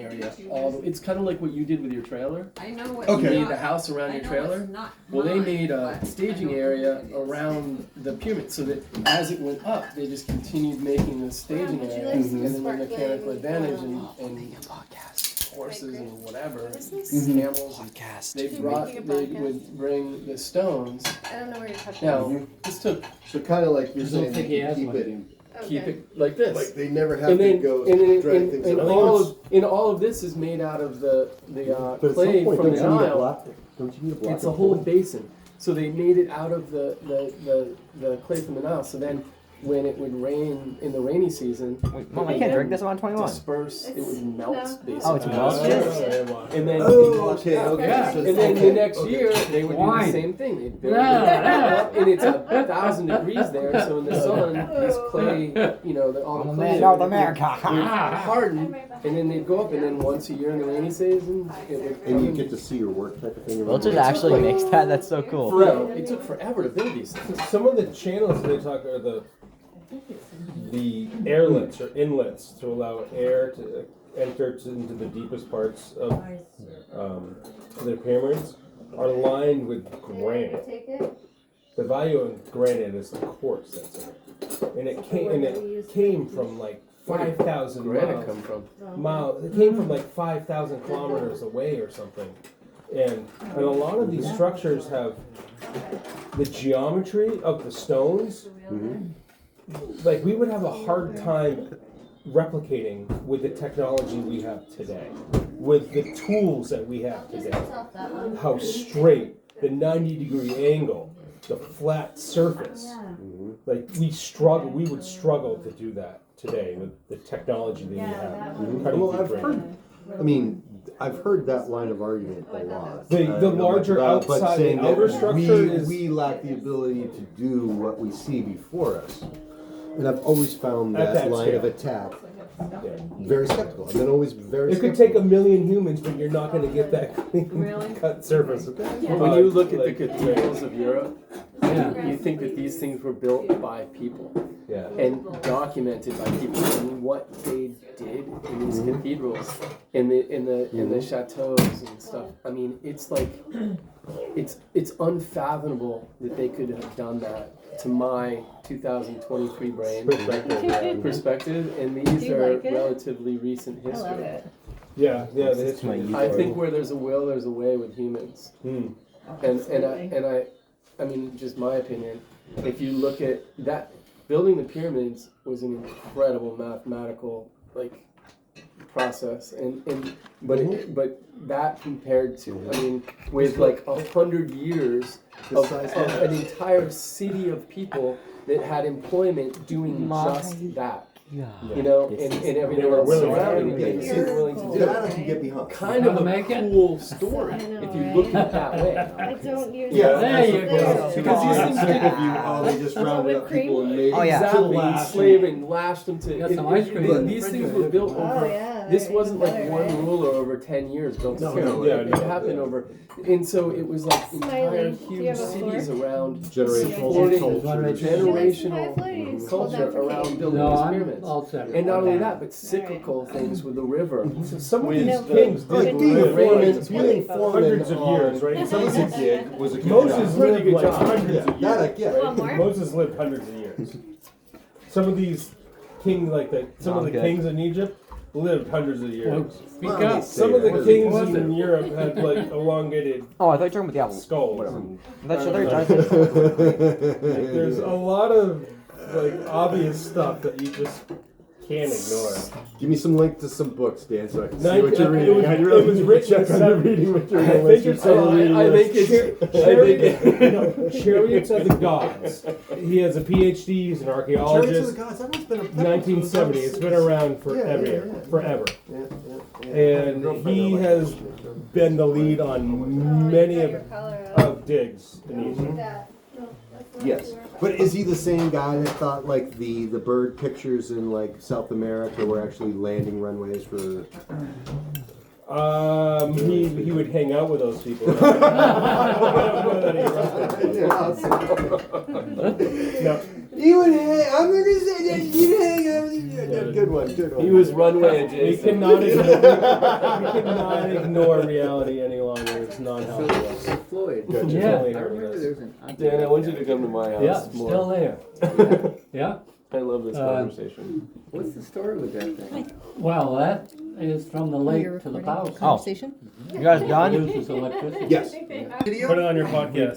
area. It's kind of like what you did with your trailer. I know what. You made the house around your trailer. Well, they made a but staging area around the pyramid, so that as it went up, they just continued making the staging area, and then the mechanical advantage and horses and whatever, camels. They would bring the stones. I don't know where you're touching. Now, this took So kind of like you're saying, think he has keep one. it, keep it like this. like they never have And to then, go and drag things then, out. all of this is made out of the But at clay some point, from don't the you need a Nile. block? Don't you need a block? It's a whole basin. So they made it out of the clay from the Nile. So then when it would rain in the rainy season, Wait, Mom, I can't drink this. I'm on 21. disperse, it would melt basically. Oh, it's melted? And then Okay. Yeah. So and then the next year they would do Wine. the same thing. They'd build it up, and it's 1,000 degrees there. So in the sun, this clay, all the clay North would America. harden, and then they'd go up, and then once a year in the rainy season, it would come And you in. get to see your work type of thing. We'll just actually mix that. That's so cool. Forever. It took forever to build these things. Some of the channels they talk are the airlets or inlets to allow air to enter into the deepest parts of their pyramids are lined with granite. Take it. The value of granite is the quartz that's in it, and it came from like 5,000 Granite come from? miles. It came from like 5,000 kilometers away or something, and a lot of these structures have the geometry of the stones. Like we would have a hard time replicating with the technology we have today, with the tools that we have today. How straight, the 90-degree angle, the flat surface. Like we would struggle to do that today with the technology that we have. Well, I've heard that line of argument a lot. The larger outside but saying and outer that structure is. we lack the ability to do what we see before us. And I've always found At that that line scale. of attack Yeah. very skeptical. I've been always very It could skeptical. take 1,000,000 humans, but you're not going to get that clean cut surface. When you look at the Like, cathedrals of Europe, Yeah. you think that these things were built by people Yeah. and documented by people, and what they did in these cathedrals, in the chateaus and stuff. I mean, it's like it's unfathomable that they could have done that. To my 2023 brain perspective, and these Do you are like it? relatively recent I love history. it. Yeah, the history. I think where there's a will, there's a way with humans. I mean, just my opinion. If you look at that, building the pyramids was an incredible mathematical process, but that compared to, I mean, with 100 years of an entire city of people that had employment doing just that. Yeah. And everything They were else willing to surrounding do it, it. they were willing to do That I it. can get behind. Kind of a Make it? cool story I know, if you right? look at it that way. I don't use Yeah, There you go. Because these things Think of you, didn't they just rounded up people and made Oh, yeah. exactly lash. enslaved and lashed them to. Got some ice cream. These things were built Oh over. yeah. This wasn't like better, one right? ruler over 10 years built No, the no, pyramid. yeah, It no, happened yeah. over, and so it was like entire Smiley, do you huge have a cities fork? around Generational supporting culture. generational culture around building No, these I'm pyramids. all set. And not only that, but cyclical things with the river. So some of With these the- kings Like did being live foreman, hundreds of years, right? Some of the gig was a good Moses job. lived like job. hundreds Yeah, of years. that I get. Want more? Moses lived hundreds of years. Some of these kings, some of the Okay. kings in Egypt, lived hundreds of Well, years. Speak Well, up. Some of the What kings was in it? Europe had elongated Oh, I thought you were talking about the album. skulls. Whatever. And That's what they're talking there's a lot of obvious stuff that you just can't ignore. Give me some link to some books, Dan, so I can see Nine- what you're it reading. was- I really it was need to written check in on your seven- reading material. I unless think you're it's- still reading this. Chariots of the Gods. He has a PhD. He's an Chariots of archaeologist. the Gods, that one's been a 1970. It's been around forever. Forever. And he has been the lead on many of digs in Egypt. Yes. But is he the same guy that thought the bird pictures in South America were actually landing runways for? He would hang out with those people. No. You would hang, I'm not gonna say that you hang out with each other. Good one, good one. He was runway We adjacent. cannot ignore reality any longer. It's not helping us. Floyd. It's Yeah. only I hurting remember us. there's an. Dan, I want you to come to my Yeah, house more. still there. Yeah. I love this Uh, conversation. What's the story with that thing? Well, that is from the lake to the power. Oh, you guys done? Uses electricity. Yes. Put it on your podcast.